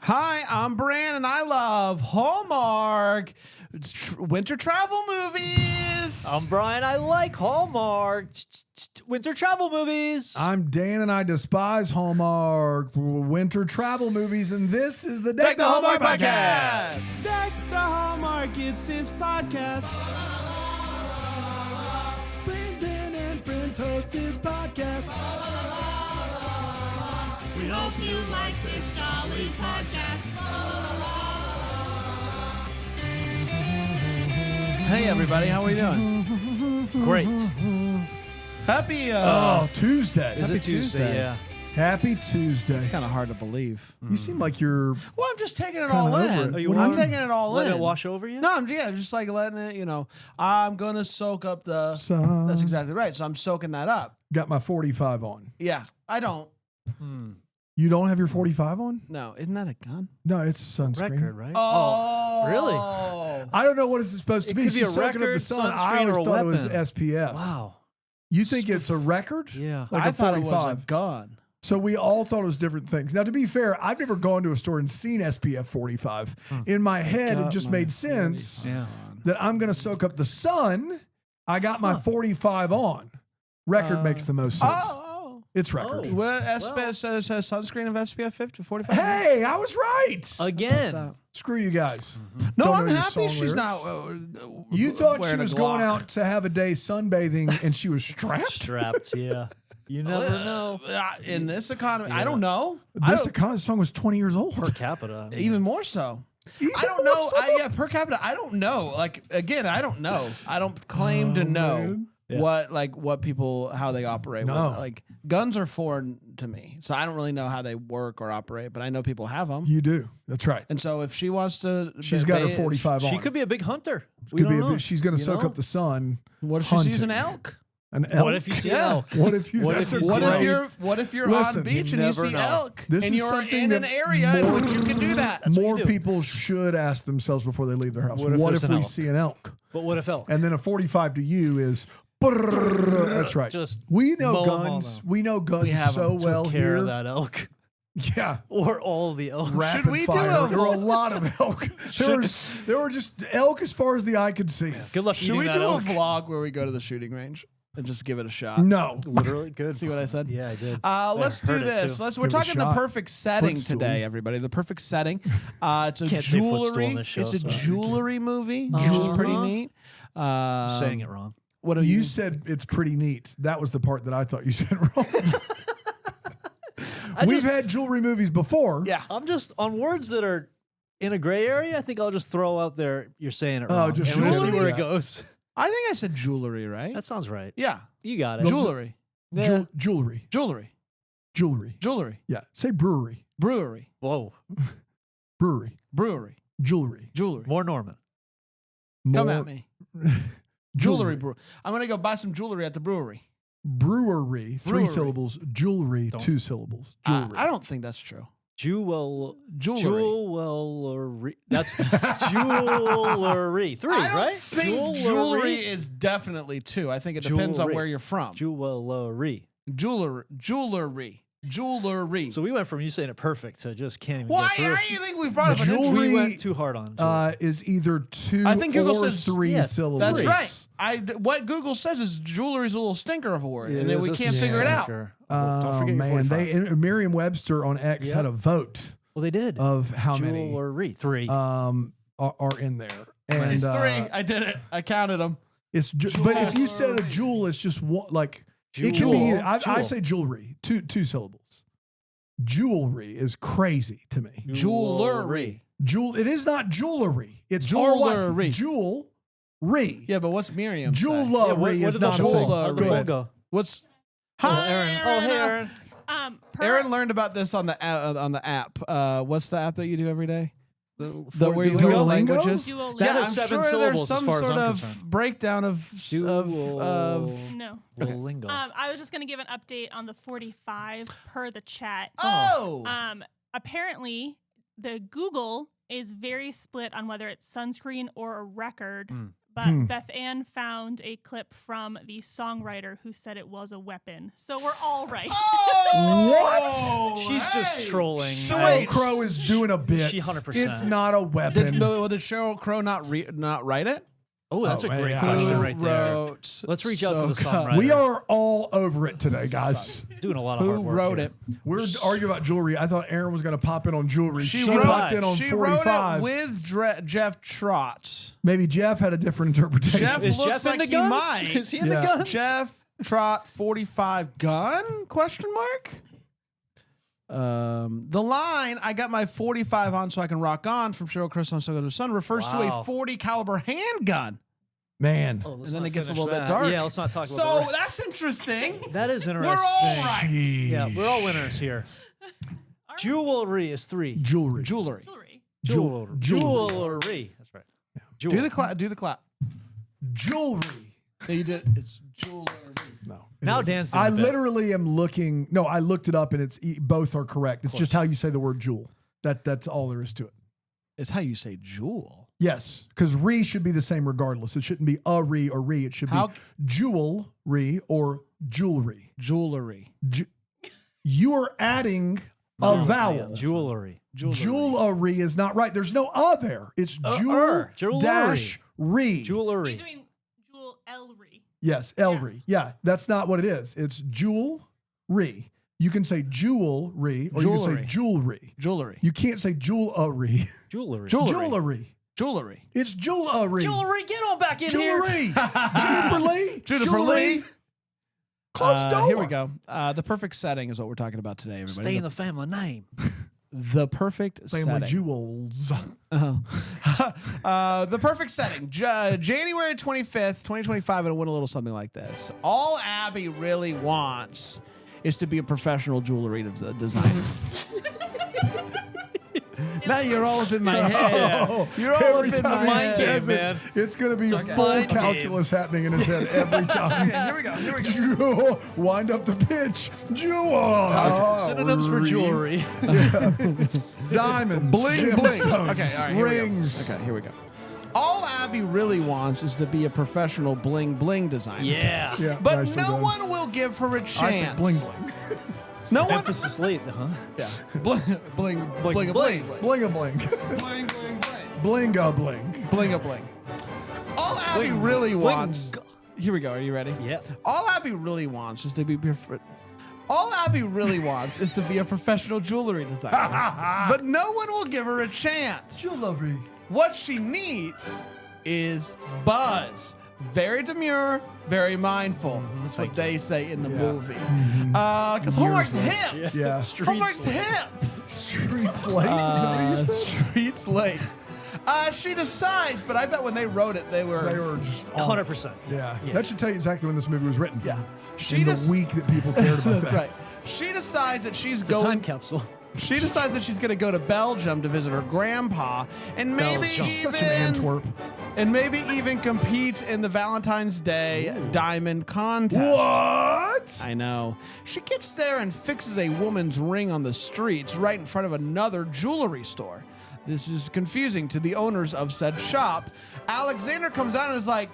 Hi, I'm Bran, and I love Hallmark winter travel movies. I'm Brian. I like Hallmark winter travel movies. I'm Dan, and I despise Hallmark winter travel movies, and this is the Deck the Hallmark podcast. Deck the Hallmark, it's his podcast. Brandon and friends host this podcast. We hope you like this jolly podcast. Hey, everybody, how are we doing? Great. Happy Tuesday. Is Happy it Tuesday? Tuesday. Yeah. Happy Tuesday. It's kind of hard to believe. You seem like you're Well, I'm just taking it Kinda all over in. it. Oh, you I'm are? taking it all Let in. it wash over you? No, I'm just like letting it. I'm gonna soak up the. sun. That's exactly right. So I'm soaking that up. Got my 45 on. Yeah, I don't. You don't have your 45 on? No, isn't that a gun? No, it's sunscreen. Record, right? Oh, really? I don't know what it's supposed to It be. could be She's a soaking up the record, sun. I sunscreen, always or a thought it was weapon. SPF. Wow. You think it's a record? Yeah. Like I a thought it was a 45. gun. So we all thought it was different things. Now, to be fair, I've never gone to a store and seen SPF 45. In my head, it just made sense Yeah. that I'm going to soak up the sun. I got my 45 on. Record makes the most sense. Oh. It's record. What SPF says has sunscreen of SPF 50 45? Hey, I was right. Again. Screw you guys. No, Don't I'm know your happy song she's lyrics. not. You thought she wearing a was going Glock. out to have a day sunbathing and she was strapped? Strapped, yeah. You never know. In this economy, I don't know. This Economy song was 20 years old. Per capita. I mean, Even more so. I don't know. Per capita, I don't know. Like again, I don't know. I don't claim to know man. Yeah. what people how they operate. No. Like guns are foreign to me, so I don't really know how they work or operate. But I know people have them, You do. That's right. and so if she wants to, She's got her 45 on. she could be a big hunter. We Could don't be a know. bit, she's going to You soak know? up the sun. What if she sees an hunting. elk? An elk? What if you see an Yeah. elk? What if you? What that's if a you What see if great- you're on Listen, beach you and you never see know. elk, This and is you're something in an that area in which you can do that? That's what you more do. people should ask themselves before they leave their house? What if What there's if an we elk? see an elk? But what if elk? And then a 45 to you is. That's right. Just We know mow 'em all guns. down. We know guns have so 'em. well Took care here. of that elk. Yeah. Or all the elk. Rapid we do fire. a There were a vlog? lot of elk. There were just elk as far as the eye could see. Good luck Should eating we that do elk. a vlog where we go to the shooting range and just give it a shot? No. Literally good. See what I said? Yeah, I did. Let's I do heard it this. too. We're Give it a talking the shot. perfect setting Footstool. today, everybody. The perfect setting. It's a Can't say footstool jewelry. on this show, It's a so- jewelry movie, which is pretty neat. Saying it wrong. What are You said it's pretty neat. That was the part that I thought you said wrong. We've had jewelry movies before. Yeah. I'm just on words that are in a gray area. I think I'll just throw out there. You're saying it Oh, wrong. just and we'll see jewelry? where Yeah. it goes. I think I said jewelry, right? That sounds right. Yeah. You got it. Jewelry. Yeah. Jewelry. Jewelry. Jewelry. Jewelry. Yeah. Say brewery. Brewery. Whoa. Brewery. Brewery. Jewelry. Jewelry. More Norman. Come More- at me. Jewelry. I'm going to go buy some jewelry at the brewery. Brewery. 3 Brewery. syllables. Jewelry. Don't- 2 syllables. Jewelry. I don't think that's true. Jewelry. Jewelry. That's jewelry. 3, I don't right? think jewelry is definitely 2. I think it depends on Jewelry. where you're from. Jewelry. Jewelry. So we went from you saying it perfect to just can't even Why? get through. How do you think we brought up an Jewelry- intro? We went too hard on it. is either 2 I think Google or says- 3 yeah, syllables. That's Three. right. What Google says is jewelry's a little stinker of a word, and then It we is a can't figure it out. stinker. Oh, Don't forget your man. 45. Merriam-Webster on X Yep. had a vote Well, they did. of how many Jewelry. 3. are in there. And It's 3. I did it. I counted them. it's but if you said a jewel, it's just one, like it can be. Jewel. I Jewel. say jewelry, two syllables. Jewelry is crazy to me. Jewelry. It is not jewelry. It's Jewelry. Jewelry. Yeah, but what's Miriam? say? Jewelry Yeah, what is did not a the thing. jewel- How'd the Go poll ahead. go? What's Oh, Hi, Aaron. Oh, hey, Aaron. Aaron learned about this on the app. What's the app that you do every day? The where you Duolingo? learn languages. Duolingo. That Yeah, is I'm 7 sure there's syllables some as far as sort I'm of concerned. breakdown of No. Duolingo. I was just going to give an update on the 45 per the chat. Oh. Apparently, the Google is very split on whether it's sunscreen or a record. But Beth Ann found a clip from the songwriter who said it was a weapon. So we're all right. Oh, She's just trolling. Sheryl Crow is doing a bit. She 100%. It's not a weapon. Did Sheryl Crow not write it? Oh, that's a great yeah. question Who right there. wrote Let's reach out to the Ahsoka? songwriter. We are all over it today, guys. doing a lot of hard Who work wrote here. it? We're arguing about jewelry. I thought Aaron was going to pop in on jewelry. She popped in on She 45. wrote it with Jeff Trott. Maybe Jeff had a different interpretation. Jeff Is looks Jeff like into he guns? might. Is he into Yeah. guns? Jeff Trott 45 gun? Question mark. The line "I got my 45 on so I can rock on" from Sheryl Crow on "So the Sun" refers to a Wow. 40 caliber handgun. Man. Oh, let's And then not it gets a finish little bit that. dark. Yeah, let's not talk about So the that's interesting. That is interesting. We're all right. Yeah, we're all winners here. Are we? Jewelry is 3. Jewelry. Jewelry. Jewelry. Jewelry. That's right. Do the clap. Do the clap. Jewelry. Yeah, you did. It's jewelry. No. it Now isn't. Dan's doing I a bit. literally am looking. No, I looked it up and it's both are correct. It's just how you say the word jewel. That's all there is to it. It's how you say jewel. Yes, because re should be the same regardless. It shouldn't be a re or re. It should How- be jewelry or jewelry. Jewelry. You are adding a vowel. Jewelry. Jewelry is not right. There's no there. It's jewel Jewelry. dash re. Jewelry. He's doing jewel elry. Yes, elry. Yeah, that's not what it is. It's jewelry. You can say jewelry or you can say jewelry. Jewelry. You can't say jewelry. Jewelry. Jewelry. Jewelry. It's jewelry. Jewelry. Get on back in here. Jewelry. Juniper Lee. Juniper Lee. Close door. Here we go. The perfect setting is what we're talking about today, everybody. Stay in the family name. The perfect Family setting. jewels. The perfect setting. January 25th, 2025, and it went a little something like this. All Abby really wants is to be a professional jewelry designer. Now you're all up in my head. Oh, You're all every up in time my he mind head. says game, it, man. it's going to be okay. full Mind calculus happening in his head every time. Okay, here we go. Here we go. Wind up the pitch. Jewel. Synonyms for jewelry. Diamonds. Bling, bling. gemstones, Okay, all right. Here Rings. We go. Okay, here we go. All Abby really wants is to be a professional bling bling designer. Yeah. Yeah, But nicely no done. one will give her a chance. I said bling bling. No one. Emphasis late, huh? Yeah. Bling, bling, bling, bling, bling. Bling a bling. bling, bling, bling. Bling a bling. Bling a bling. All Abby Bling, really bling. wants. Here we go. Are you ready? Yeah. All Abby really wants is to be. All Abby really wants is to be a professional jewelry designer. But no one will give her a chance. Jewelry. What she needs is buzz. Very demure, very mindful. That's what they say in the movie. Because Hallmark's hip. Yeah. Hallmark's hip. Streets late. Is that what you said? Streets late. She decides, but I bet when they wrote it, they were. They were just on it. 100%. Yeah. That should tell you exactly when this movie was written. Yeah. In the week that people cared about That's that. right. She decides that she's It's a time going. capsule. She decides that she's going to go to Belgium to visit her grandpa, and maybe Belgium. even Such an Antwerp. and maybe even compete in the Valentine's Day diamond contest. What? I know. She gets there and fixes a woman's ring on the streets right in front of another jewelry store. This is confusing to the owners of said shop. Alexander comes out and is like,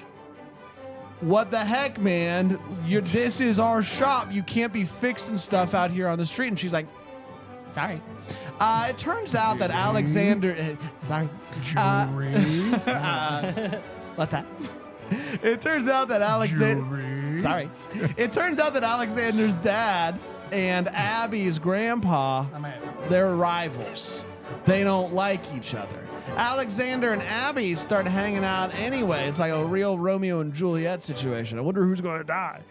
"What the heck, man? This is our shop. You can't be fixing stuff out here on the street." And she's like, "Sorry." It turns out that Alexander. Sorry. Jewelry. What's that? It turns out that Alexander. Jewelry. Sorry. It turns out that Alexander's dad and Abby's grandpa, they're rivals. They don't like each other. Alexander and Abby start hanging out anyway. It's like a real Romeo and Juliet situation. I wonder who's going to die.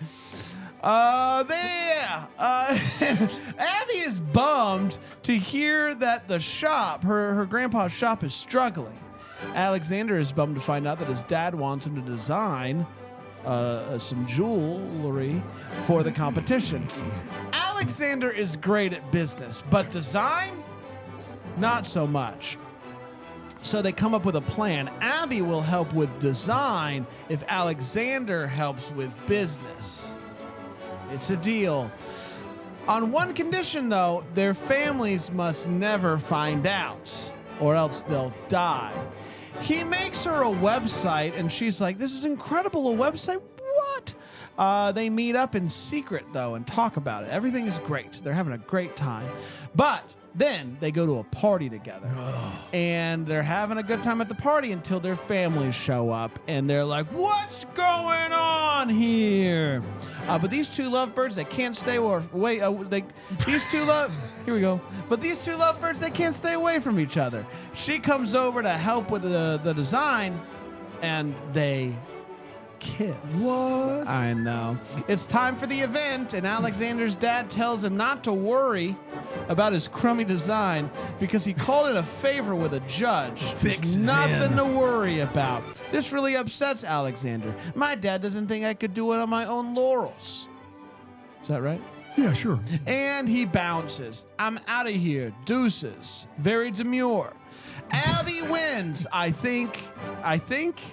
Abby is bummed to hear that the shop, her grandpa's shop, is struggling. Alexander is bummed to find out that his dad wants him to design some jewelry for the competition. Alexander is great at business, but design, not so much. So they come up with a plan. Abby will help with design if Alexander helps with business. It's a deal. On one condition, though, their families must never find out, or else they'll die. He makes her a website, and she's like, "This is incredible, a website? What? They meet up in secret, though, and talk about it. Everything is great. They're having a great time. But then they go to a party together. And they're having a good time at the party until their families show up. And they're like, what's going on here? But these two lovebirds, they can't stay away. Here we go. But these two lovebirds, they can't stay away from each other. She comes over to help with the design, and they kiss. What? I know. It's time for the event, and Alexander's dad tells him not to worry about his crummy design because he called it a favor with a judge. Fixes There's nothing him. to worry about. This really upsets Alexander. My dad doesn't think I could do it on my own laurels. Is that right? Yeah, sure. And he bounces. I'm out of here. Deuces. Very demure. Abby wins. I think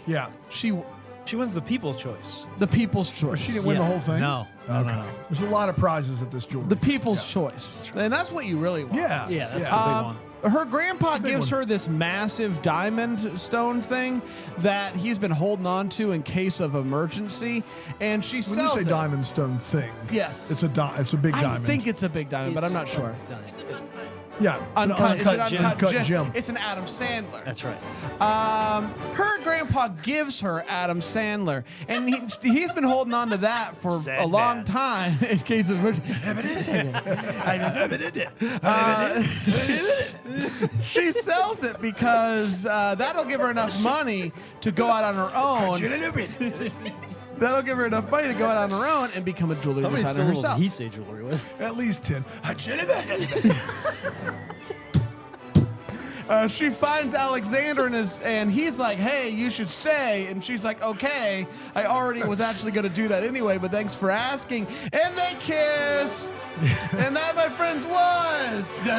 Yeah. She wins the people's choice. the people's choice. But she didn't win the whole thing? No. No. There's a lot of prizes at this jewelry. The people's choice. And that's what you really want. Yeah. Yeah, that's the big one. Her grandpa big gives one. her this massive diamond stone thing that he's been holding on to in case of emergency, and she When sells you say it. diamond stone thing, Yes. it's a big I diamond. think it's a big diamond, but I'm not sure. yeah, it's Uncut, is it an uncut gem. It's an Adam Sandler. That's right. Her grandpa gives her Adam Sandler, and he's been holding on to that for a long time in case of emergency. She sells it because that'll give her enough money to go out on her own. That'll give her enough money to go out on her own and become a jewelry How many designer syllables herself. did he say jewelry with? At least 10. She finds Alexander and he's like, hey, you should stay. And she's like, okay, I already was actually going to do that anyway, but thanks for asking. And they kiss. And that, my friends, was the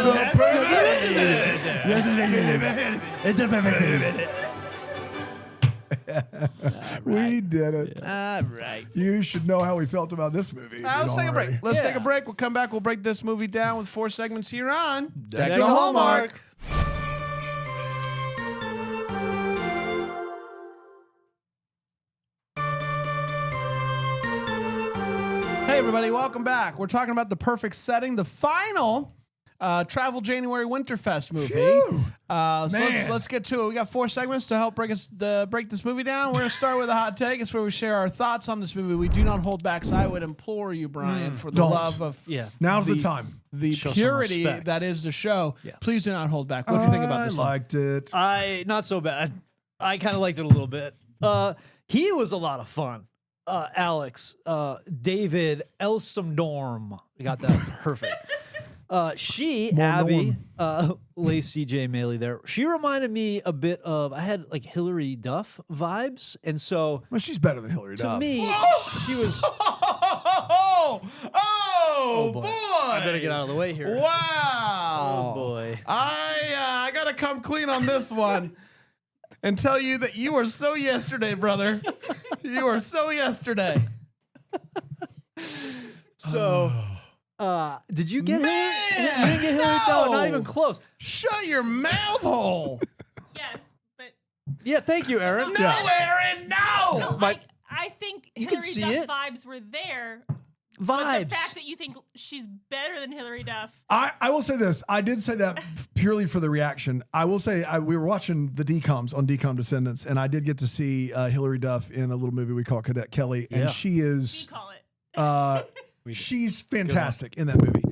We did it. All right. You should know how we felt about this movie. Let's take a break. Let's take a Yeah. break. We'll come back. We'll break this movie down with 4 segments here on Deck the Hallmark. Hey, everybody, welcome back. We're talking about The Perfect Setting, the final Travel January Winterfest movie. Phew. So Man. let's get to it. We got 4 segments to help break this movie down. We're going to start with a hot take. It's where we share our thoughts on this movie. We do not hold back, so I would implore you, Brian, for the Don't. love of Yeah. Now's the time. the Show some purity respect. that is the show. Yeah. Please do not hold back. What do you think about this I one? liked it. Not so bad. I kind of liked it a little bit. He was a lot of fun. Alex, David Elsomdorm. We got that perfect. Abby, Lacey J. Maley there. She reminded me a bit of, I had like Hillary Duff vibes. And so Well, she's better than Hillary to Duff. me, she was, Oh, boy. boy. I better get out of the way here. Wow. Oh, boy. I got to come clean on this one and tell you that you were so yesterday, brother. You were so yesterday. So, did you get Man, Hillary? You didn't get Hillary? No, not even no. close. Shut your mouth hole. Yes, but Yeah, thank you, Aaron. No, Aaron, no. no, My- I think You can Hillary see Duff it. vibes were there. But Vibes. the fact that you think she's better than Hillary Duff. I will say this. I did say that purely for the reaction. I will say we were watching the DComs on DCom Descendants, and I did get to see Hillary Duff in a little movie we call Cadet Kelly, and Yeah. she You is call it. she's fantastic in that movie.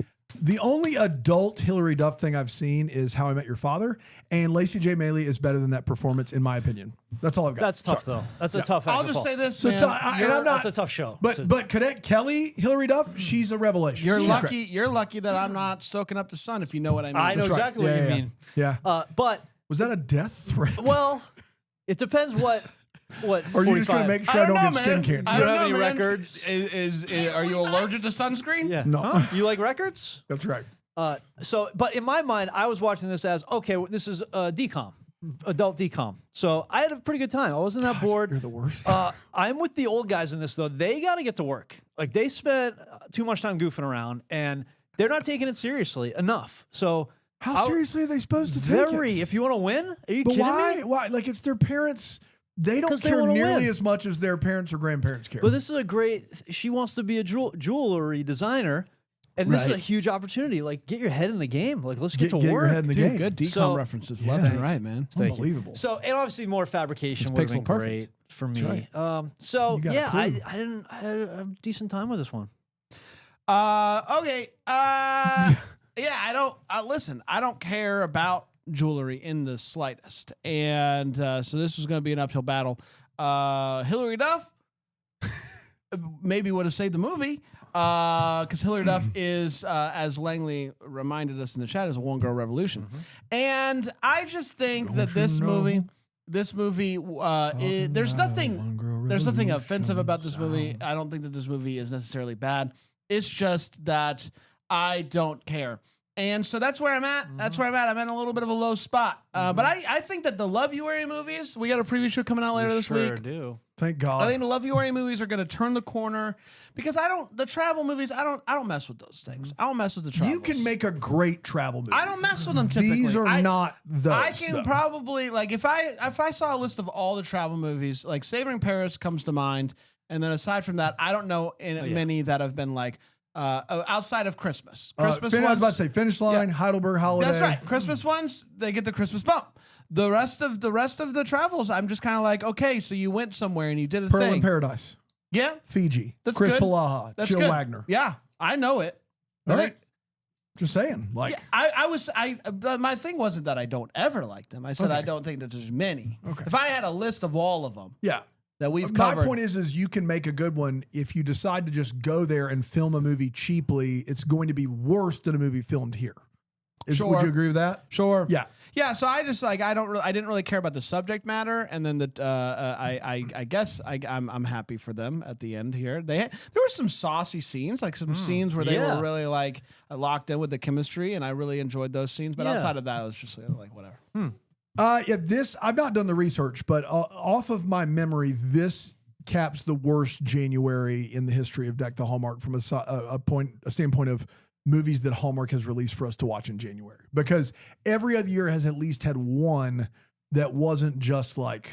The only adult Hillary Duff thing I've seen is How I Met Your Father, and Lacey J. Maley is better than that performance in my opinion. That's all I've got. That's tough, Sorry. though. That's a tough act I'll to just follow. say this, So man. and I'm not. That's a tough show. But Cadet Kelly, Hillary Duff, she's a revelation. You're She's lucky. great. You're lucky that I'm not soaking up the sun. If you know what I mean. I know That's right. exactly what Yeah, you yeah, mean. Yeah. But, Was that a death threat? well, it depends what Or are you just going to 45 make sure I don't get skin cancer? I You don't have know, any man. records? Are you allergic to sunscreen? Yeah. No. Huh? You like records? That's right. But in my mind, I was watching this as, okay, this is DCOM, adult DCOM. So I had a pretty good time. I wasn't that bored. You're the worst. I'm with the old guys in this, though. They got to get to work. Like, they spent too much time goofing around, and they're not taking it seriously enough. So How seriously are they supposed to take very, it? if you want to win, are you But kidding why? me? Why? Like it's their parents' They don't 'Cause they care wanna nearly win. as much as their parents or grandparents care. But this is a great. She wants to be a jewelry designer, and this is a Right. huge opportunity. Like, get your head in the game. Like, let's get to get work. your head in the Dude, game. good decom So- references Yeah. left and right, man. Unbelievable. So, and obviously more fabrication This is would have been pixel perfect. great for me. right. So You got a yeah, clue. I had a decent time with this one. Okay. Yeah, I don't listen. I don't care about jewelry in the slightest, and so this was going to be an uphill battle. Hillary Duff maybe would have saved the movie because Hillary Duff is, as Langley reminded us in the chat, is a one girl revolution, and I just think that this movie, there's nothing offensive about this movie. I don't think that this movie is necessarily bad. It's just that I don't care. And so that's where I'm at. That's where I'm at. I'm in a little bit of a low spot. But I think that the Love You Area movies, we got a preview show coming out later this week. Do. Thank God. I think the Love You Area movies are going to turn the corner because the travel movies, I don't mess with those things. I don't mess with the travel. You can make a great travel movie. I don't mess with them typically. These are not those. I can though. probably like if I saw a list of all the travel movies, like Savoring Paris comes to mind, and then aside from that, I don't know many that have been like outside of Christmas. Christmas I was ones, about to say Finish Line, Heidelberg Holiday. that's right. Christmas ones, they get the Christmas bump. The rest of the travels, I'm just kind of like, okay, so you went somewhere and you did a Pearl thing. in Paradise, Yeah, Fiji, That's Chris good. Palaha, that's Jill good. Wagner. Yeah, I know it. All But right. Just saying. Like, my thing wasn't that I don't ever like them. I said Okay. I don't think that there's many. Okay. If I had a list of all of them yeah. that we've My covered, point is you can make a good one if you decide to just go there and film a movie cheaply. It's going to be worse than a movie filmed here. Sure. Would you agree with that? sure, Yeah. yeah. So I just like I didn't really care about the subject matter, and then I guess I'm happy for them at the end here. There were some saucy scenes, like some scenes where they yeah. were really like locked in with the chemistry, and I really enjoyed those scenes. But Yeah. outside of that, it was just like whatever. Yeah, I've not done the research, but off of my memory, this caps the worst January in the history of Deck the Hallmark from a standpoint of movies that Hallmark has released for us to watch in January. Because every other year has at least had one that wasn't just like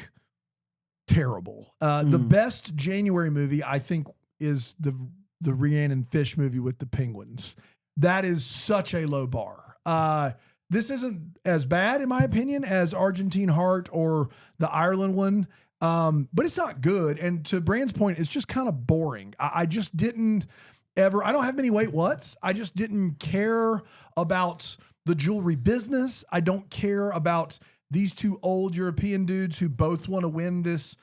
terrible. The best January movie, I think, is the Rhiannon Fish movie with the penguins. That is such a low bar. This isn't as bad, in my opinion, as Argentine Heart or the Ireland one, but it's not good. And to Brand's point, it's just kind of boring. I just didn't ever. I don't have many wait whats. I just didn't care about the jewelry business. I don't care about these two old European dudes who both want to win this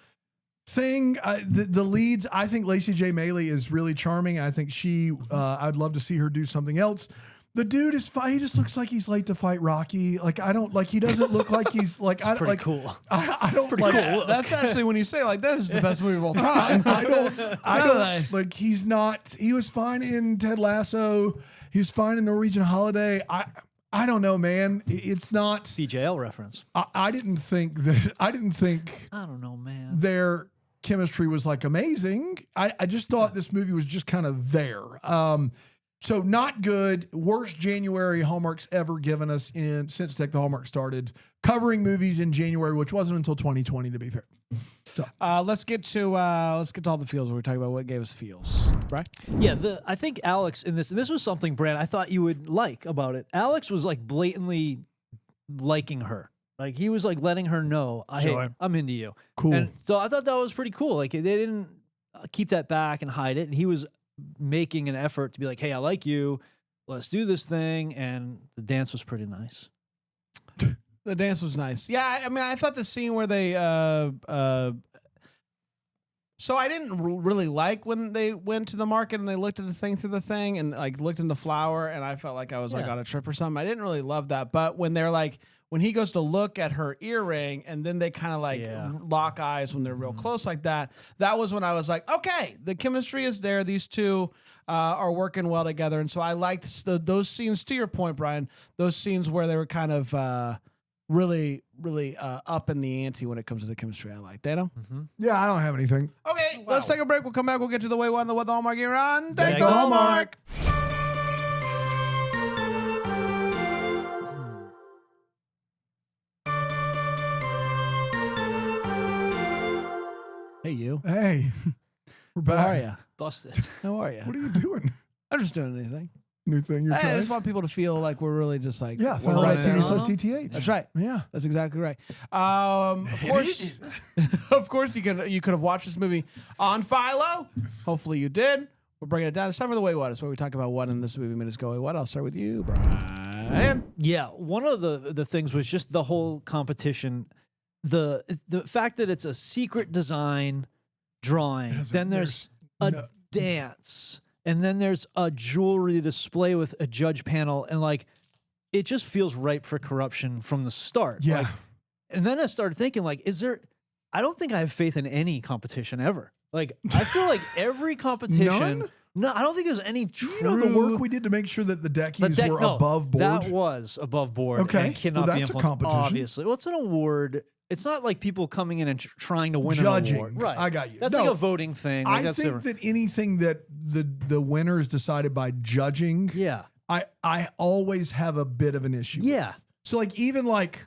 thing. The leads, I think Lacey J. Maley is really charming. I think I'd love to see her do something else. The dude is fine. He just looks like he's late to fight Rocky. Like, I don't like, he doesn't look like he's like, I don't Pretty like, cool. I don't like, Yeah, that's actually when you say it like this is the best movie of all time. I don't like, he was fine in Ted Lasso. He was fine in Norwegian Holiday. I don't know, man. It's not, BJL reference. I didn't think I don't know, man. their chemistry was like amazing. I just thought this movie was just kind of there. So not good. Worst January Hallmark's ever given us since Deck the Hallmark started covering movies in January, which wasn't until 2020, to be fair. So Let's get to all the feels. We're talking about what gave us feels, right? Yeah, I think Alex in this, and this was something, Brand, I thought you would like about it. Alex was like blatantly liking her. Like he was like letting her know, hey, I'm into you. cool. And so I thought that was pretty cool. Like they didn't keep that back and hide it. And he was making an effort to be like, hey, I like you. Let's do this thing. And the dance was pretty nice. The dance was nice. Yeah, I mean, I thought the scene where they so I didn't really like when they went to the market and they looked at the thing through the thing and like looked in the flower and I felt like I was like Yeah. on a trip or something. I didn't really love that. But when they're like when he goes to look at her earring and then they kind of like Yeah. lock eyes when they're real close like that, that was when I was like, okay, the chemistry is there. These two are working well together. And so I liked those scenes, to your point, Brian, those scenes where they were kind of really up in the ante when it comes to the chemistry. I like. Dano? Yeah, I don't have anything. Okay, let's take a break. We'll come back. We'll get to the way one, the what the Hallmark you're on. Take the Hallmark. Hey, you. Hey, we're back. How are you? Busted. How are you? What are you doing? I'm just doing anything. New thing you're I trying? just want people to feel like we're really just like Yeah, we're Final right Night there TV on slash them. DTH. That's right. Yeah. That's exactly right. Of course, of course, you could have watched this movie on Philo. Hopefully, you did. We're bringing it down. It's time for the Wait What. It's where we talk about what in this movie made us go Wait What. I'll start with you, Brian. Yeah, one of the things was just the whole competition, the fact that it's a secret design drawing. Then there's a dance, and then there's a jewelry display with a judge panel, and like it just feels ripe for corruption from the start. Yeah. Like, and then I started thinking, like, is there? I don't think I have faith in any competition ever. Like, I feel like every competition. None? No, I don't think there's any true. You know the work we did to make sure that the deckies were above board? That was above board. Okay. And cannot Well, be that's a influenced, competition. obviously. Well, it's an award. It's not like people coming in and trying to win Judging. an award. Right. I got you. That's No, like a voting thing. Like, I that's think that anything that the winner is decided by judging, yeah. I always have a bit of an issue. Yeah. with. So like even like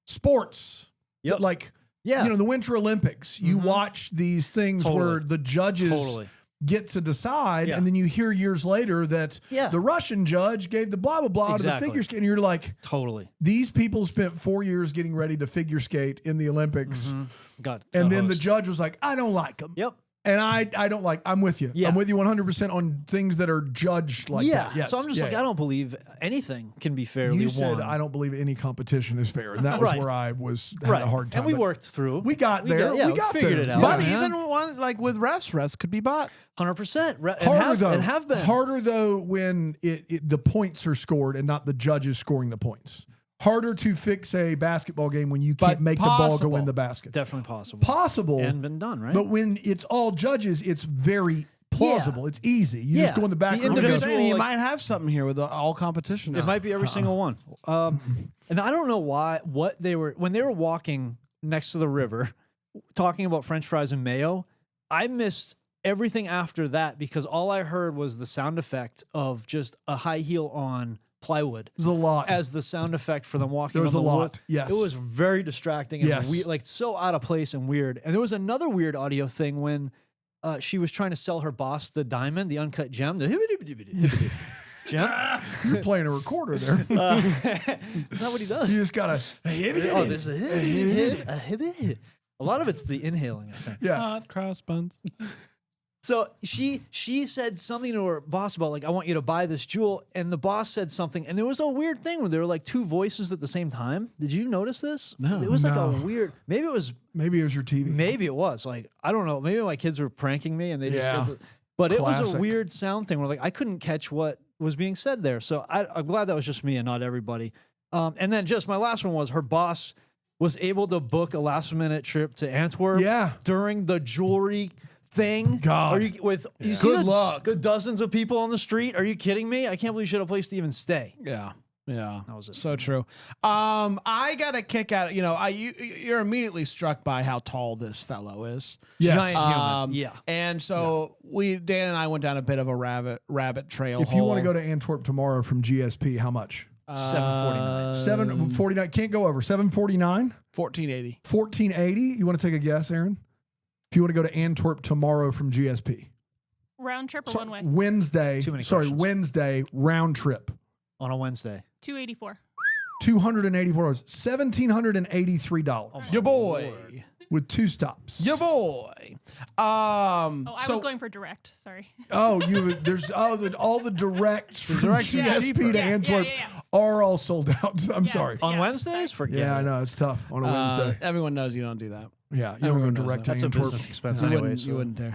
sports, Yep. that, like Yeah. you know the Winter Olympics, you Mhm. watch these things Totally. where the judges Totally. get to decide, Yeah. and then you hear years later that Yeah. the Russian judge gave the blah blah blah to the Exactly. figure skate, and you're like, Totally. these people spent 4 years getting ready to figure skate in the Olympics, Mhm. God. and then the host. judge was like, I don't like them. Yep. And I don't like. I'm with you. Yeah. I'm with you 100% on things that are judged like yeah. that. Yes. So I'm just Yeah, like, yeah. I don't believe anything can be fairly You won. said I don't believe any competition is fair, and that was Right. where I had a hard time. And we but worked through. We got there. yeah, we got figured there. it out. But Yeah. even one like with refs could be bought. 100%. Harder And have been. Harder though when the points are scored and not the judges scoring the points. Harder to fix a basketball game when you can't But make the ball go possible. in the basket. Definitely possible. Possible, And been done, right? but when it's all judges, it's very plausible. It's easy. You just Yeah. go in the back The room I'm and just go, saying, you like- might have something here with all competition. It might be every single one. And I don't know what they were when they were walking next to the river, talking about French fries and mayo. I missed everything after that because all I heard was the sound effect of just a high heel on plywood There's a lot. as the sound effect for them walking. There was on a the lot, wood. yes. It was very distracting and Yes. weird, like so out of place and weird. And there was another weird audio thing when she was trying to sell her boss the diamond, the uncut gem, the gem. You're playing a recorder there. Is that what he does? You just gotta. Oh, there's a hit, a hit. A lot of it's the inhaling, I think. Yeah. Hot cross buns. So she said something to her boss about like, I want you to buy this jewel, and the boss said something, and there was a weird thing where there were like two voices at the same time. Did you notice this? No. It was like a No. weird. Maybe it was. Maybe it was your TV. Maybe it was like I don't know. Maybe my kids were pranking me, and they just. Yeah. Said but it was a Classic. weird sound thing where like I couldn't catch what was being said there. So I'm glad that was just me and not everybody. And then just my last one was her boss was able to book a last minute trip to Antwerp. Yeah. During the jewelry thing. God. Are you with you see Good the, luck. the dozens of people on the street? Are you kidding me? I can't believe she had a place to even stay. Yeah. Yeah. That was it. So true. I got a kick out of, you're immediately struck by how tall this fellow is. Yes. Giant human. Um, Yeah. And so Dan and I went down a bit of a rabbit trail. If you want to go to Antwerp tomorrow from GSP, how much? 749. 749. Can't go over 749. 1480. 1480. You want to take a guess, Aaron? If you want to go to Antwerp tomorrow from GSP, Round trip or So- one way? Wednesday. Too many sorry, questions. Wednesday round trip. On a Wednesday. 284. $284. $1,783 Your boy. with 2 stops. Your boy. Oh, I so was going for direct. Sorry. Oh, there's all the directs from directs are GSP cheaper. to Yeah, Antwerp yeah. are all sold out. I'm Yeah. sorry. On Yeah, Wednesdays? Forget Yeah, I it. know it's tough on a Wednesday. everyone knows you don't do that. Yeah, you don't everyone go knows direct that. to That's a Antwerp. business expense You anyway. wouldn't, so. you wouldn't dare.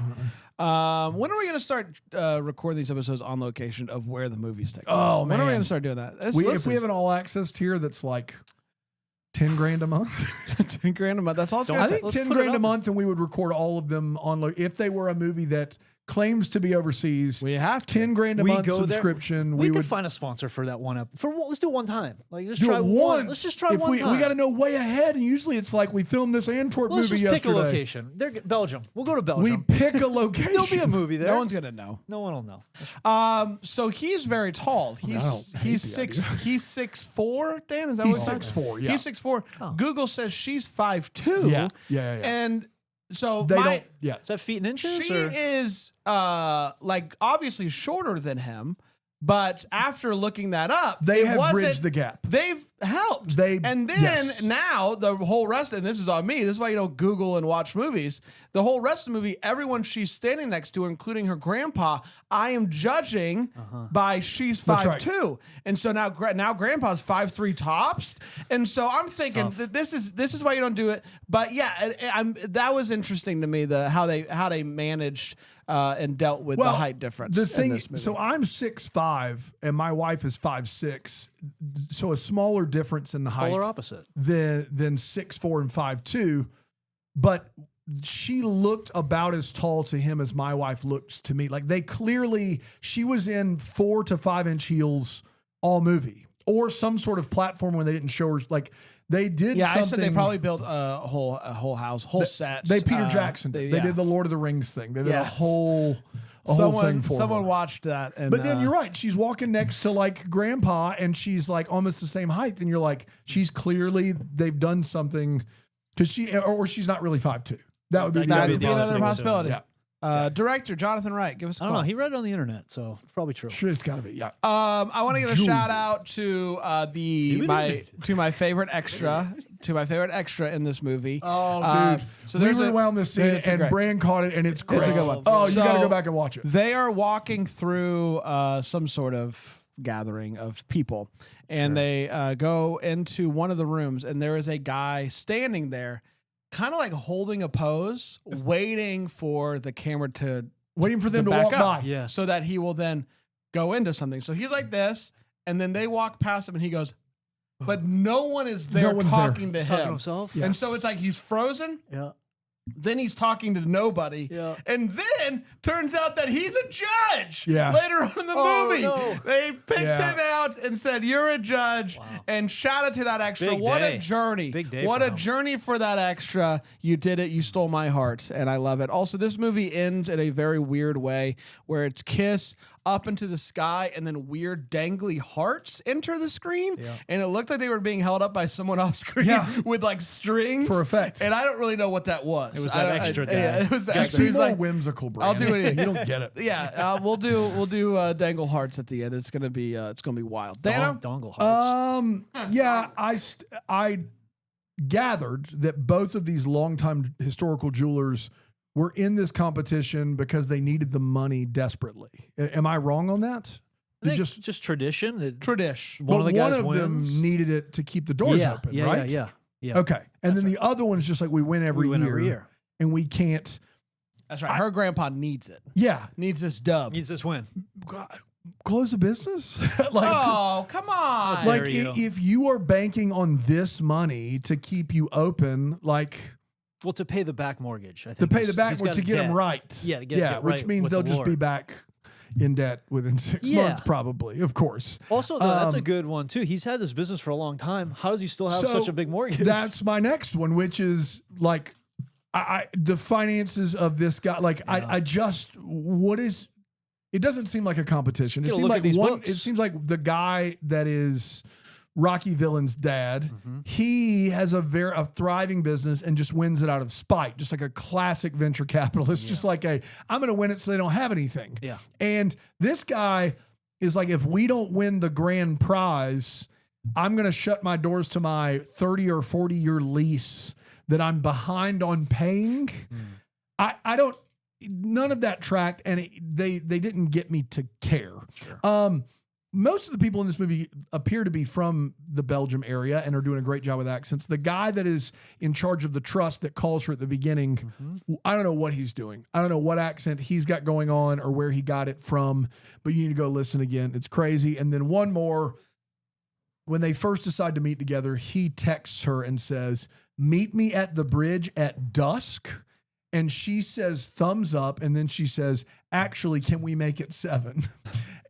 When are we going to start recording these episodes on location of where the movies take place? Oh, When are we man. going to start doing that? If we have an all access tier that's like $10,000 a month, $10,000 a month, that's all it's Don't going I to think take. Let's put it $10,000 a out month, and we would record all of them on. If they were a movie that claims to be overseas, We have to. $10,000 a We month go there- subscription. We could would find a sponsor for that one let's do one time. Like just do try it one. once. Let's just try If one we, time. We got to know way ahead, and usually it's like we filmed this Antwerp Let's movie just pick a yesterday. location. Belgium. We'll go to Belgium. We pick a location. There'll be a movie there. No one's going to know. No one will know. So he's very tall. I He's don't hate he's the six. idea. He's 6'4". Dan, is that He's what it's 6'4", yeah. He's 6'4". Oh. Google says she's 5'2". Yeah. Yeah. And so They my, don't. Yeah. Is that feet and inches? she or? is like obviously shorter than him, but after looking that up, They it have wasn't- bridged the gap. They've helped. They And then yes. now the whole rest, and this is on me. This is why you don't Google and watch movies. The whole rest of the movie, everyone she's standing next to, including her grandpa, I am judging by she's That's 5'2", and so now grandpa's 5'3" tops, and so I'm thinking Tough. that this is why you don't do it. But yeah, that was interesting to me, how they managed and dealt with the height difference. The thing, in this movie. so I'm 6'5" and my wife is 5'6", so a smaller difference in the height Polar opposite. than 6'4" and 5'2", but she looked about as tall to him as my wife looks to me. Like she was in 4 to 5 inch heels all movie, or some sort of platform when they didn't show her. Like they did. Yeah, something, I said they probably built a whole house, whole set. They Peter Jackson did. They did the Lord of the Rings thing. They did a whole thing for someone her. watched that. And, But then you're right. She's walking next to like grandpa, and she's like almost the same height. And you're like, they've done something because or she's not really 5'2". That would be the That other would be another possibility. possibility. Yeah. Director Jonathan Wright, give us a I call. don't know. He read it on the internet, so it's probably true. Sure, it's got to be. Yeah. I want to give a shout out to my favorite extra, in this movie. Oh, dude. So we there's rewound this scene, it's a and great- Bran caught it, and it's great. It's a good one. Oh, you got to So- go back and watch it. They are walking through some sort of gathering of people, and they go into one of the rooms, and there is a guy standing there, kind of like holding a pose, waiting for the camera to Waiting for them to back walk up, by. Yeah. so that he will then go into something. So he's like this, and then they walk past him, and he goes, but no one is there No one's talking to He's talking to him. himself. Yeah. And so it's like he's frozen. Yeah. Then he's talking to nobody. Yeah. And then turns out that he's a judge. Yeah. Later on in the Oh, movie. no. They picked Yeah. him out and said, "You're a judge." Wow. And shout out to that extra. Big What day. a journey. Big day What for a him. journey for that extra. You did it. You stole my heart. And I love it. Also, this movie ends in a very weird way where it's kiss up into the sky and then weird dangly hearts enter the screen. Yeah. And it looked like they were being held up by someone off screen Yeah. with like strings. For effect. And I don't really know what that was. It was I that don't- extra guy. Yeah, it was the Just extra. be He's more like, whimsical, Bran. I'll do anything. You don't get it. yeah, we'll do dangle hearts at the end. It's gonna be wild. Dana, Dongle hearts. Yeah, I gathered that both of these longtime historical jewelers were in this competition because they needed the money desperately. Am I wrong on that? I They think just tradition. tradish. One of the guys one of wins. them needed it to keep the doors yeah, open, yeah, right? Yeah. Okay. And then the other one is just like we win every We win year. every year. And we can't. That's right. Her grandpa needs it. Yeah. Needs this dub. Needs this win. Close the business. like, Oh, come on. like dare you. if you are banking on this money to keep you open, like Well, to pay the back mortgage. I think to pay he's- the back he's to got get them debt. right. Yeah, to get which right means with they'll the just be Lord. back in debt within 6 Yeah. months, probably. Of course. Also, though, that's a Um, good one too. He's had this business for a long time. How does he still have So such a big mortgage? That's my next one, which is like the finances of this guy. Like I just what is it doesn't seem like a competition. It Get a seems look like at these one books. it seems like the guy that is Rocky Villain's dad, Mm-hmm. he has a thriving business and just wins it out of spite, just like a classic venture capitalist, just like I'm going to win it so they don't have anything. Yeah. And this guy is like, if we don't win the grand prize, I'm going to shut my doors to my 30 or 40 year lease that I'm behind on paying. I don't, none of that tracked, and they didn't get me to care. Sure. Most of the people in this movie appear to be from the Belgium area and are doing a great job with accents. The guy that is in charge of the trust that calls her at the beginning, I don't know what he's doing. I don't know what accent he's got going on or where he got it from, but you need to go listen again. It's crazy. And then one more, when they first decide to meet together, he texts her and says, "Meet me at the bridge at dusk." And she says, "Thumbs up." And then she says, "Actually, can we make it 7?"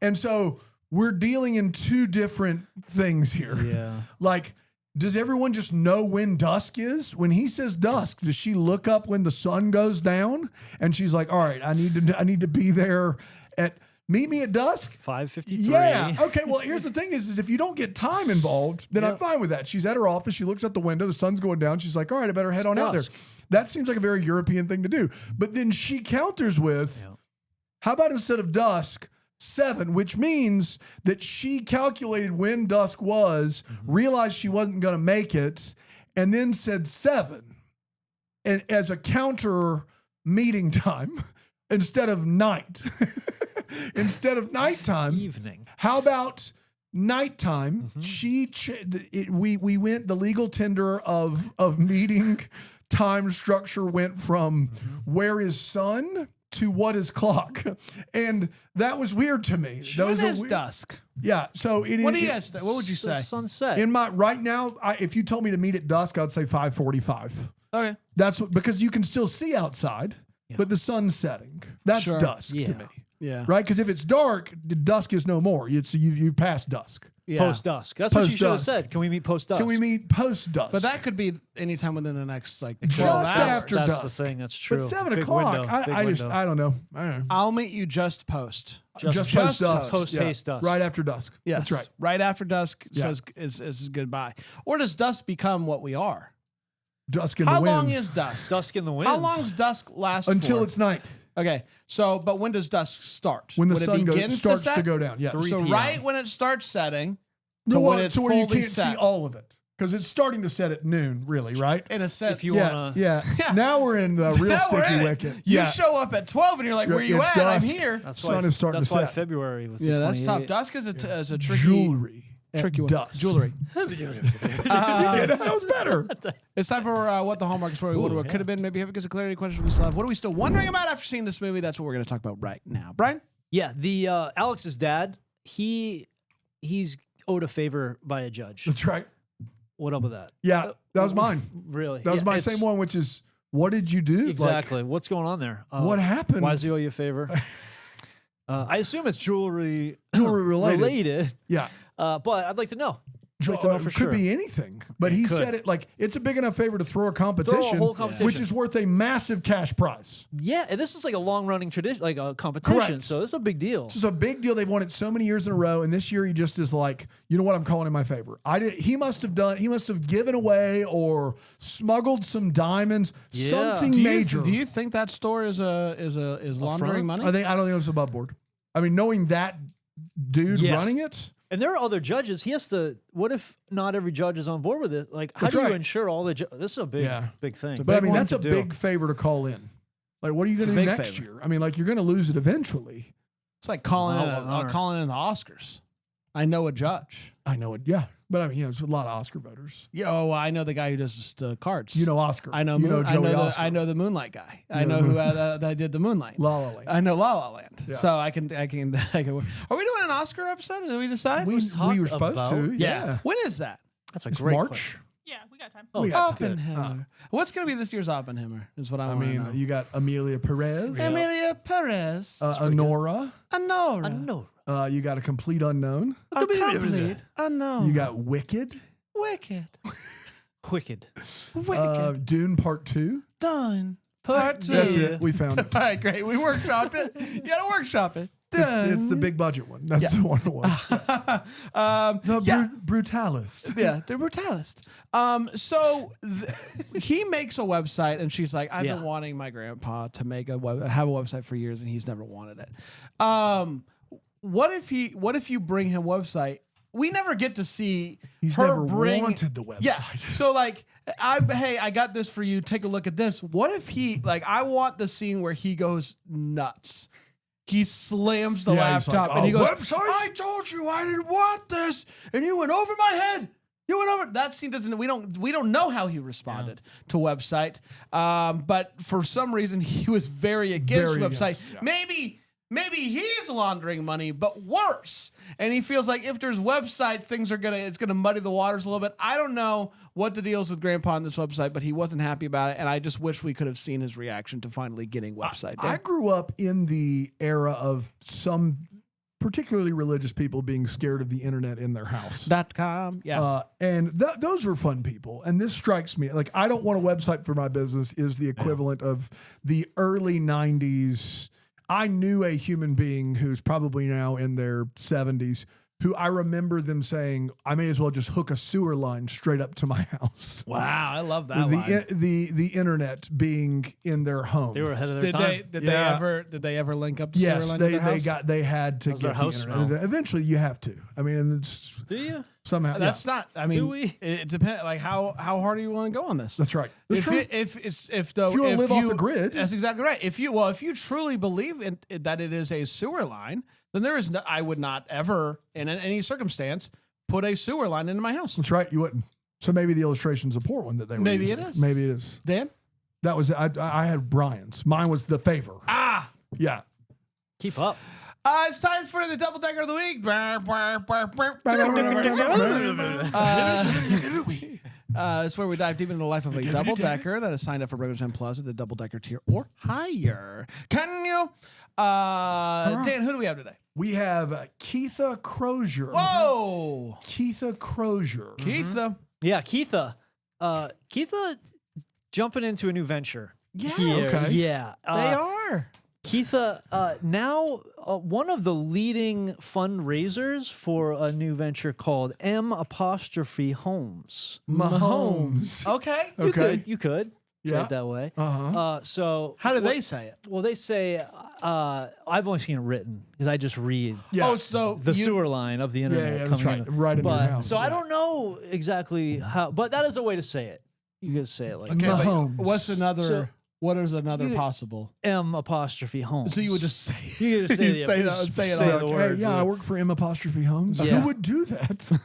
And so we're dealing in two different things here. Yeah. Like, does everyone just know when dusk is? When he says dusk, does she look up when the sun goes down? And she's like, "All right, I need to be there at." Meet me at dusk. 5:53. Yeah. Okay. Well, here's the thing: is if you don't get time involved, then I'm Yep. fine with that. She's at her office. She looks out the window. The sun's going down. She's like, "All right, I better head It's on out there." dusk. That seems like a very European thing to do. But then she counters with, Yeah. "How about instead of dusk, 7?" Which means that she calculated when dusk was, realized she wasn't going to make it, and then said 7, and as a counter meeting time instead of night. Instead of nighttime, Evening. how about nighttime? We went the legal tender of meeting time structure went from where is sun to what is clock, and that was weird to me. That When was a is weird- dusk? Yeah, so it is. What do you guys? What would you The say? sunset. In my right now, if you told me to meet at dusk, I'd say 5:45. Okay. That's what, because you can still see outside, but the sun's setting. That's Sure. dusk Yeah. to me, Yeah. right? Because if it's dark, the dusk is no more. It's you passed dusk. Yeah. Post dusk. That's what she should have Post-dusk. said. Can we meet post dusk? Can we meet post dusk? But that could be anytime within the next like Just 12 hours. after that's dusk. the thing. That's true. But 7 Big o'clock, window, big I just window. I don't know. I don't know. I'll meet you just post. Just post dusk. post haste dusk. Right after dusk. Yes. That's right. Right after dusk Yeah. says is goodbye. Or does dusk become what we are? Dusk in How the wind. long is dusk? Dusk in the wind. How long does dusk last until for? it's night? Okay. So, but when does dusk start? When the When it sun begins starts to set? go down. Yes. 3 So p.m. right when it starts setting to No, when well, it's to where you fully can't set. see all of it because it's starting to set at noon. Really, right? In a sense. If you yeah, wanna- yeah. Yeah. Now we're in the real Now we're sticky in it. wicket. You Yeah. show up at 12 and you're like, Yeah, where you it's at? I'm dusk. here. That's Sun why, is starting that's to why set. February with the Yeah, that's tough. 28. Dusk is a tricky Jewelry. at tricky one. dusk. Jewelry. Yeah, that was better. It's time for what the Hallmark story would have yeah. could have been. Maybe have a clarity question we still have. What are we still wondering about after seeing this movie? That's what we're going to talk about right now. Brian? Yeah, the Alex's dad, he's owed a favor by a judge. That's right. What up with that? Yeah, that was mine. Really? That was Yeah, my it's- same one, which is, what did you do? Like, Exactly. What's going on there? what happened? Why does he owe you a favor? I assume it's jewelry Jewelry related. related, Yeah. but I'd like to know. I'd like to know It for could sure. be anything, but It he could. said it like it's a big enough favor to throw a competition, whole competition. which is worth a massive cash prize. Yeah, and this is like a long running tradition, like a competition. Correct. So this is a big deal. This is a big deal. They've won it so many years in a row, and this year he just is like, you know what? I'm calling in my favor. He must have given away or smuggled some diamonds, Yeah. something Do you, major. do you think that store is laundering money? I don't think it's above board. I mean, knowing that dude Yeah. running it, And there are other judges. He has to. What if not every judge is on board with it? Like, how That's do you right. ensure all the? This is a big, Yeah. big thing. but I mean, Big that's a one to big do. favor to call in. Like, what are you going It's to a do big next favor. year? I mean, like, you're going to lose it eventually. It's like calling Wow, what an honor. calling in the Oscars. I know a judge. I know it. Yeah, but I mean, it's a lot of Oscar voters. Yeah, oh, I know the guy who does cards. You know Oscar. I know. You know I know Joey the, Oscar. I know the Moonlight guy. I know know who that did the Moonlight. La La Land. I know La La Land. Yeah. So I can. Are we doing an Oscar episode? Did we decide? we talked were supposed about- to. Yeah. When is that? That's a It's great March. question. Yeah, we got time. Oh, We got time. Oppenheimer. What's going to be this year's Oppenheimer? Is what I I want to mean, know. you got Amelia Perez, Emilia Perez. Honora. Honora. No. You got A Complete Unknown. A complete unknown. You got Wicked. Wicked. Wicked. Wicked. Dune Part 2. Done. Part two. That's it. We found it. All right, great. We workshopped it. You got to workshop it. It's the big budget one. That's the one it was. The yeah. Brutalist. Yeah, the brutalist. He makes a website, and she's like, "I've Yeah. been wanting my grandpa to make have a website for years, and he's never wanted it." What if you bring him website? We never get to see He's her never bring. wanted the website. Yeah. So like, I got this for you. Take a look at this. What if he I want the scene where he goes nuts. He slams the Yeah, he's laptop like, and he "A goes, website? "I told you I didn't want this, and you went over my head. You went over." That scene doesn't. We don't know how he responded to website. But for some reason, he was very against Very website. against, yeah. Maybe he's laundering money, but worse. And he feels like if there's website, it's gonna muddy the waters a little bit. I don't know what the deal is with Grandpa on this website, but he wasn't happy about it, and I just wish we could have seen his reaction to finally getting website. I grew up in the era of some particularly religious people being scared of the internet in their house. .com, yeah. And those were fun people. And this strikes me like I don't want a website for my business is the equivalent of the early 90s. I knew a human being who's probably now in their 70s who I remember them saying, I may as well just hook a sewer line straight up to my house. Wow, I love that The, line. the internet being in their home. They were ahead of their Did time. they ever link up to Yes, sewer line to their house? they had to How's their get house the internet. smell? Eventually, you have to. I mean, it's Do you? somehow That's not. I mean, Do we? it depends. Like how hard do you want to go on this? that's right. That's If true. if you wanna live off the grid. that's exactly right. If you truly believe that it is a sewer line, then there is I would not ever in any circumstance put a sewer line into my house. That's right. You wouldn't. So maybe the illustration's a poor one that they were Maybe using. it is. Maybe it is. Dan? That was I had Brian's. Mine was the favor. Ah. Yeah. Keep up. It's time for the double decker of the week. It's where we dive deep into the life of a double decker that is signed up for Regular Time Plus at the double decker tier or higher. Can you? Dan, who do we have today? We have Keitha Crozier. Whoa, Keitha Crozier. Keitha. Yeah, Keitha. Keitha jumping into a new venture. Yeah, here. Okay. Yeah. they are. Keitha, now one of the leading fundraisers for a new venture called M''Homes. Mahomes. Okay. You could say Yeah. it that way. Uh-huh. So How do they say it? Well, they say I've only seen it written because I just read Yeah. Oh, so the you- sewer line of the internet. yeah, that's coming right. in. Right in your But house. so I don't know exactly how, but that is a way to say it. You could say it like Okay, but Mahomes. what's another? So- what is another You- possible? M''Homes. So you would just say it. You could just say, You'd say it, that- just say it say all. the Hey, words. yeah, I work for M''Homes. Yeah. Who would do that?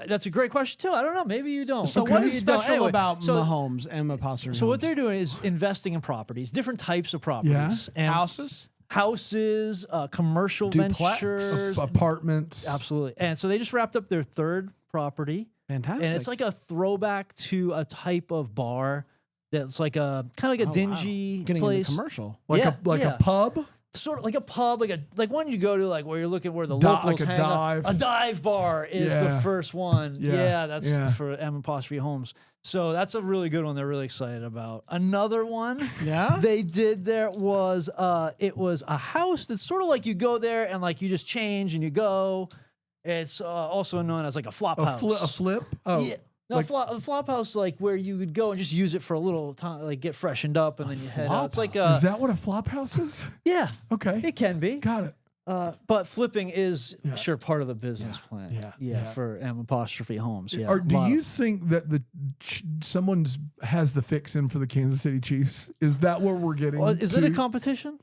That's a great question too. I don't know. Maybe you don't. So Okay. what Maybe is you don't. special Anyway, about so, Mahomes and apostrophe? So what homes? they're doing is investing in properties, different types of properties, and houses? houses, commercial Duplex? ventures, Apartments. absolutely. And so they just wrapped up their third property, Fantastic. and it's like a throwback to a type of bar that's like a kind of like a dingy Getting place, into commercial. Like Yeah, a pub. sort of like a pub, like one you go to, like where you're looking where the Like locals a hang dive. out. A dive bar is Yeah. the first one. Yeah. Yeah, that's Yeah. for M''Homes. So that's a really good one. They're really excited about. Another one Yeah. they did there was it was a house that's sort of like you go there and like you just change and you go. It's also known as like a flop A house. flip. Oh. Yeah. No, like- a flop house, like where you would go and just use it for a little time, like get freshened up, and then you head out. It's like Is that what a flop house is? yeah, Okay. it can be. Got it. But flipping is Yeah. sure part of the business plan. Yeah. For M''Homes. Yeah. Or do lot you of- think that someone's has the fix in for the Kansas City Chiefs? Is that what we're getting? Well, is it a to? competition?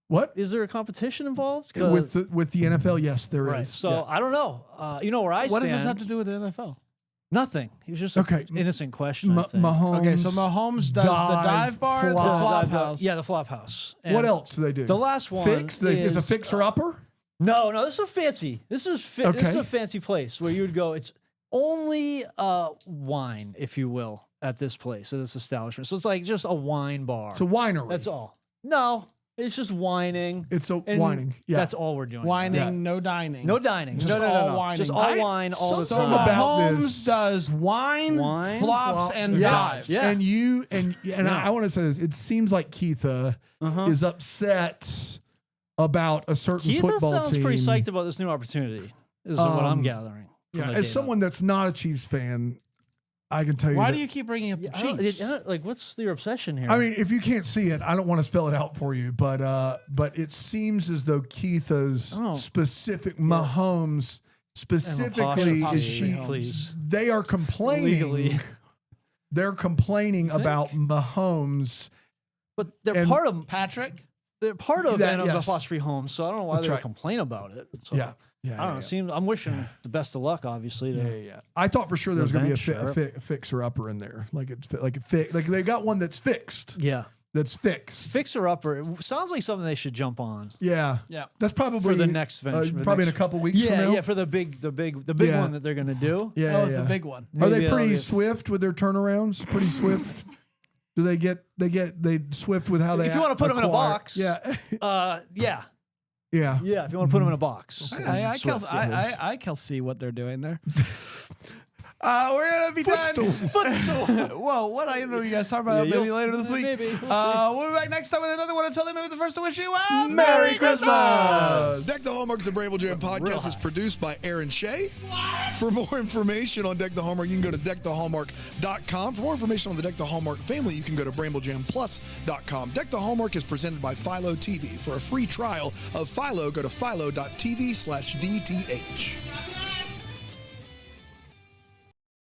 What? Is there a competition involved? 'Cause- With the NFL? Yes, there is. right. So Yeah. I don't know. You know where I What stand. does this have to do with the NFL? Nothing. It was just an Okay. innocent question. I think. Mahomes. Okay, so Mahomes does the dive bar, the flop. flop house. Yeah, the flop house. What And else do they do? The last one Fix? Is a is fixer upper? No, this is fancy. This is this is Okay. a fancy place where you would go. It's only wine, if you will, at this place, at this establishment. So it's like just a wine bar. It's a winery. That's all. No, it's just whining. It's a And whining. Yeah. That's all we're doing. Whining, Yeah. no dining. No dining. Just no, all no. whining. Just all wine all the So time. about Mahomes this. does wine, Wine, flops, and yeah. dives. Yeah. And you and Yeah. I want to say this. It seems like Keitha is upset about a certain Keitha football sounds team. pretty psyched about this new opportunity. Is what I'm gathering. from Yeah, the as data. someone that's not a Chiefs fan, I can tell you. Why that- do you keep bringing up the I don't- Chiefs? like, what's your obsession here? I mean, if you can't see it, I don't want to spell it out for you, but it seems as though Keitha's Oh. specific Mahomes specifically apostrophe, is she. please. They are complaining. Legally. They're complaining think? about Mahomes. but they're and- part of Patrick? they're part of That- an yes. apostrophe home, so I don't know why That's they would right. complain about it. So, Yeah. I don't know. Seems I'm wishing the best of luck, obviously. To, Yeah. I thought for sure there was going to be a Venture. fixer upper in there, like it's like they got one that's fixed. Yeah. That's fixed. Fixer upper. It sounds like something they should jump on. Yeah. Yeah. That's probably For the next venture, the probably in a next- couple weeks from Yeah, now. yeah, for the big Yeah. one that they're gonna do. Yeah. Oh, it's yeah. a big one. Are Maybe they that'll pretty be a- swift with their turnarounds? Pretty swift. Do they get swift with how they? If you want to put them in a acquire- box, Yeah. yeah. Yeah. If you want to put them in a box, I Swift, yeah. can see what they're doing there. We're gonna be done. Footstool. Whoa, what? I don't know what you guys talk about. Yeah, Maybe you'll- later this week. maybe. We'll see. We'll be back next time with another one. Until then, maybe the first to wish you a Merry Christmas! Deck the Hallmark's a Bramble Jam podcast is produced by Aaron Shea. For more information on Deck the Hallmark, you can go to deckthehallmark.com. For more information on the Deck the Hallmark family, you can go to bramblejamplus.com. Deck the Hallmark is presented by Philo TV. For a free trial of Philo, go to philo.tv/DTH.